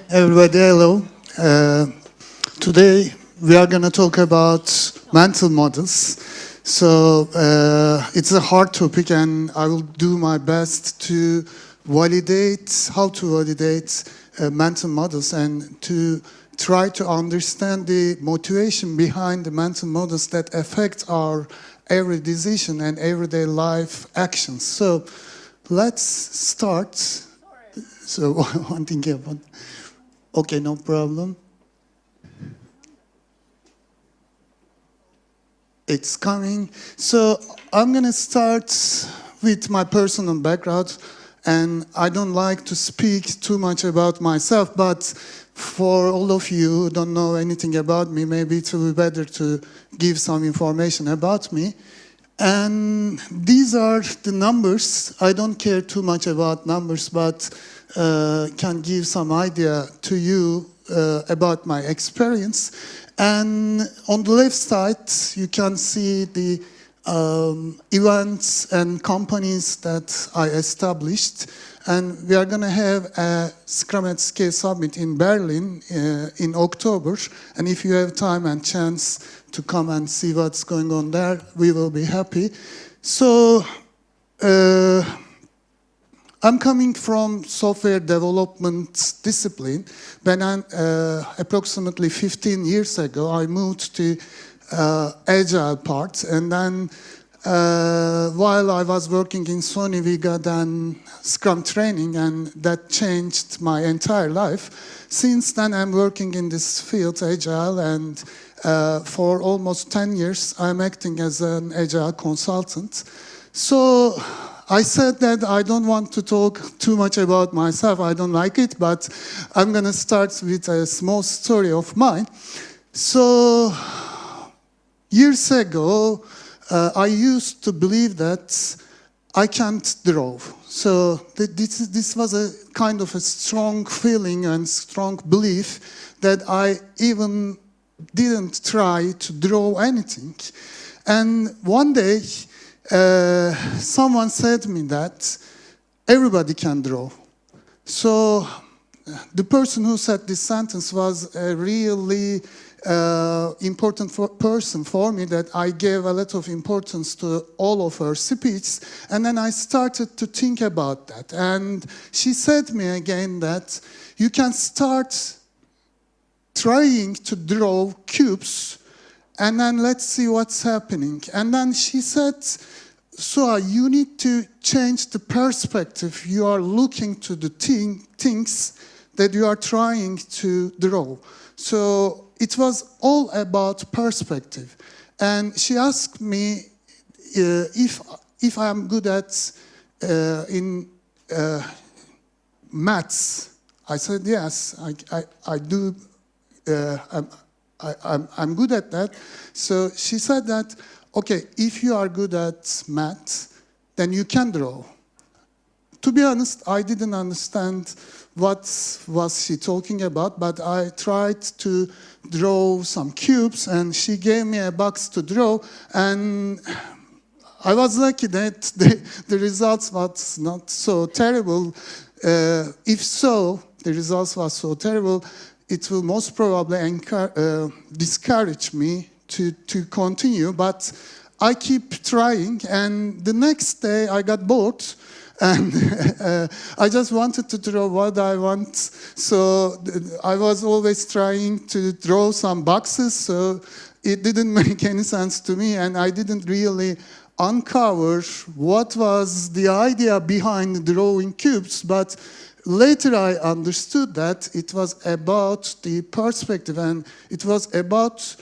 Everybody, hello. Today we are going to talk about mental models. So it's a hard topic, and I will do my best to validate how to validate mental models and to try to understand the motivation behind the mental models that affect our every decision and everyday life actions. So let's start. So one thing about. Okay, no problem. It's coming. So I'm going to start with my personal background. And I don't like to speak too much about myself, but for all of you who don't know anything about me, maybe it will be better to give some information about me. And these are the numbers. I don't care too much about numbers, but can give some idea to you about my experience. And on the left side, you can see the events and companies that I established. And we are going to have a Scrum at Scale Summit in Berlin in October. And if you have time and chance to come and see what's going on there, we will be happy. So I'm coming from software development discipline. When approximately 15 years ago, I moved to Agile part, and then while I was working in Sony, we got an Scrum training, and that changed my entire life. Since then, I'm working in this field, Agile, and for almost 10 years, I'm acting as an Agile consultant. So I said that I don't want to talk too much about myself. I don't like it, but I'm going to start with a small story of mine. So years ago, I used to believe that I can't draw. So this was a kind of a strong feeling and strong belief that I even didn't try to draw anything. And one day, someone said to me that everybody can draw. So the person who said this sentence was a really important person for me, that I gave a lot of importance to all of her speeches. And then I started to think about that. And she said to me again that you can start trying to draw cubes, and then let's see what's happening. And then she said, Suha, you need to change the perspective. You are looking to the things that you are trying to draw. So it was all about perspective. And she asked me if I am good at in maths. I said yes, I do. I'm good at that. So she said that, okay, if you are good at math, then you can draw. To be honest, I didn't understand what was she talking about, but I tried to draw some cubes, and she gave me a box to draw, and I was lucky that the results was not so terrible. If so, the results was so terrible, it will most probably discourage me to continue, but I keep trying, and the next day I got bored, and I just wanted to draw what I want, so I was always trying to draw some boxes, so it didn't make any sense to me, and I didn't really uncover what was the idea behind drawing cubes, but later I understood that it was about the perspective, and it was about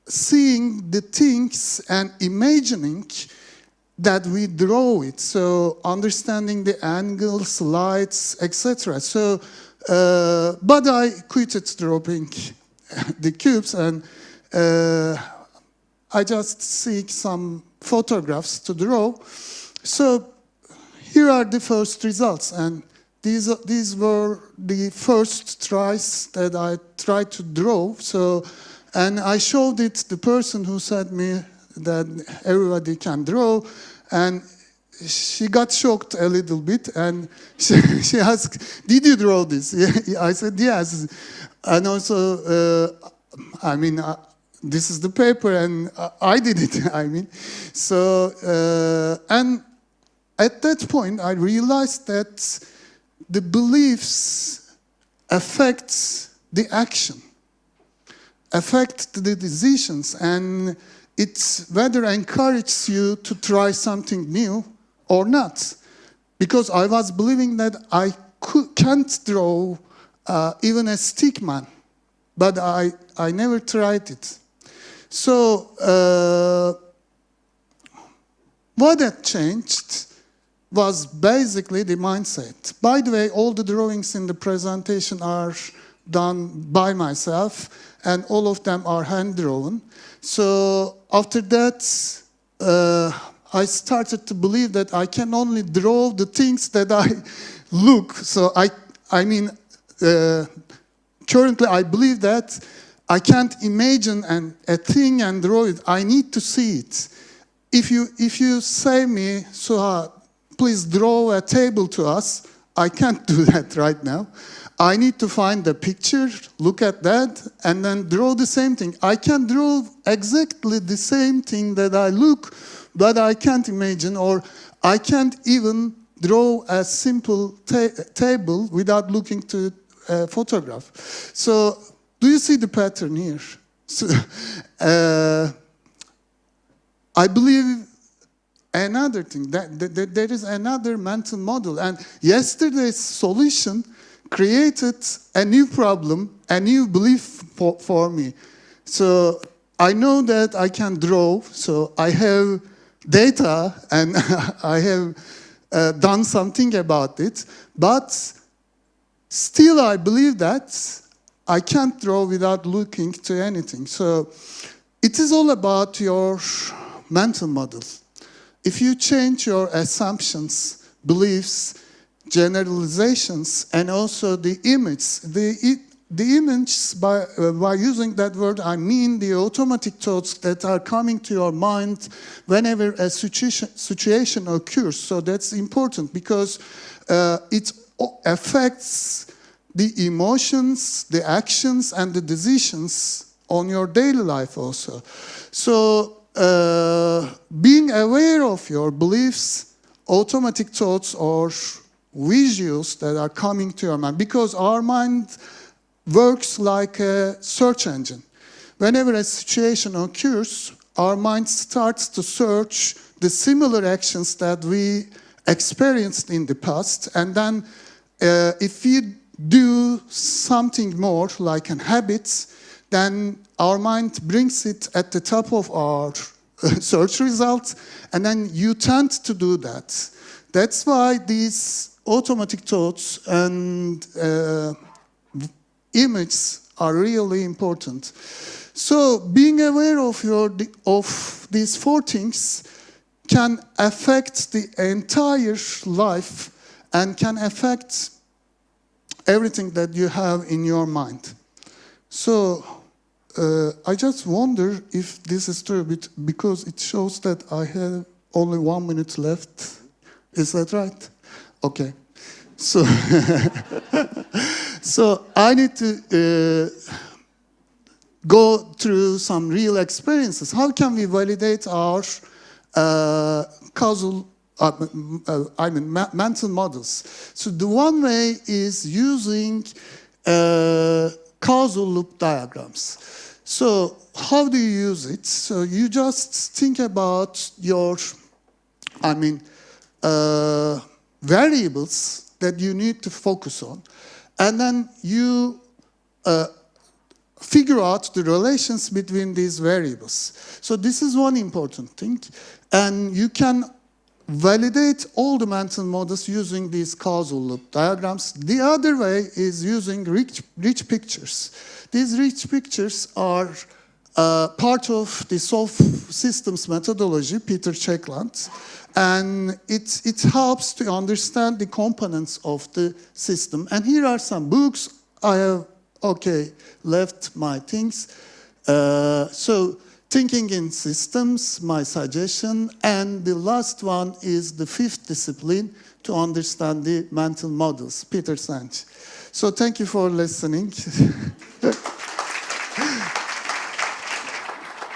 seeing the things and imagining that we draw it. So understanding the angles, lights, etc. So, but I quitted drawing the cubes, and I just seek some photographs to draw. So here are the first results, and these were the first tries that I tried to draw. So, and I showed it the person who said me that everybody can draw, and she got shocked a little bit, and she asked, "Did you draw this?" I said, "Yes." And also, I mean, this is the paper, and I did it. I mean, so and at that point, I realized that the beliefs affect the action, affect the decisions, and it whether encourages you to try something new or not. Because I was believing that I can't draw even a stick man, but I never tried it. So what had changed was basically the mindset. By the way, all the drawings in the presentation are done by myself, and all of them are hand-drawn. So after that, I started to believe that I can only draw the things that I look. So I mean, currently I believe that I can't imagine a thing and draw it. I need to see it. If you say me, Suha, please draw a table to us, I can't do that right now. I need to find the picture, look at that, and then draw the same thing. I can draw exactly the same thing that I look, but I can't imagine, or I can't even draw a simple table without looking to a photograph. So, do you see the pattern here? So, I believe another thing, that there is another mental model, and yesterday's solution created a new problem, a new belief for me. So I know that I can draw, so I have data, and I have done something about it, but still I believe that I can't draw without looking to anything. So it is all about your mental models. If you change your assumptions, beliefs, generalizations, and also the image, the image, by using that word, I mean the automatic thoughts that are coming to your mind whenever a situation occurs. So that's important, because it affects the emotions, the actions, and the decisions on your daily life also. So being aware of your beliefs, automatic thoughts, or visuals that are coming to your mind, because our mind works like a search engine. Whenever a situation occurs, our mind starts to search the similar actions that we experienced in the past, and then if we do something more like a habit, then our mind brings it at the top of our search results, and then you tend to do that. That's why these automatic thoughts and images are really important. So being aware of these four things can affect the entire life and can affect everything that you have in your mind. So I just wonder if this is true, because it shows that I have only 1 minute left. Is that right? Okay. So, so I need to go through some real experiences. How can we validate our causal, mental models? So the one way is using causal loop diagrams. So how do you use it? So you just think about your, variables that you need to focus on, and then you figure out the relations between these variables. So this is one important thing, and you can validate all the mental models using these causal loop diagrams. The other way is using rich pictures. These rich pictures are part of the solve systems methodology, Peter Checkland, and it helps to understand the components of the system. And here are some books. I have, left my things. So Thinking in systems, my suggestion. And the last one is the fifth discipline, to understand the mental models, Peter Sanch. So thank you for listening.